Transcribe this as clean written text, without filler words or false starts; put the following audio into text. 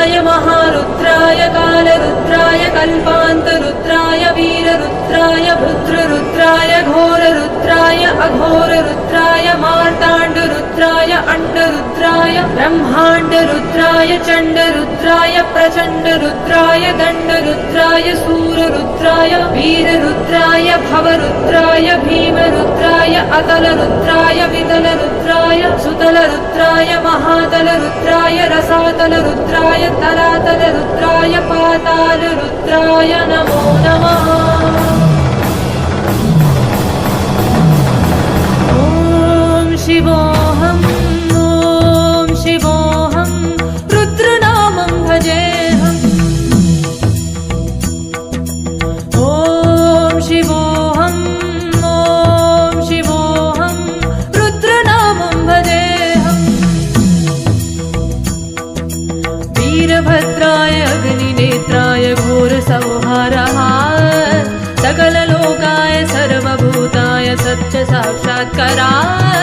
रुद्राय महारुद्राय कालरुद्राय कल्पान्तरुद्राय वीररुद्राय भद्ररुद्राय घोररुद्राय अघोररुद्राय मार्ताण्डरुद्राय अण्डरुद्राय ब्रह्माण्डरुद्राय चण्डरुद्राय प्रचण्डरुद्राय दण्डरुद्राय सूररुद्राय वीररुद्राय भवरुद्राय भीमरुद्राय अतलरुद्राय वितलरुद्राय सुतलरुद्राय महातलरुद्राय रसातलरुद्राय तलातलरुद्राय पातालरुद्राय नमो नमः। ॐ शिवोऽहम् ॐ शिवोऽहम् रुद्रनामं भजेऽहम्। ॐ शिवोऽहम् ॐ शिवोऽहम् रुद्रनामं भजेऽहम्। वीरभद्राय अग्निनेत्राय घोरसंहारः सकललोकाय सर्वभूताय सच्च साक्षात्काराय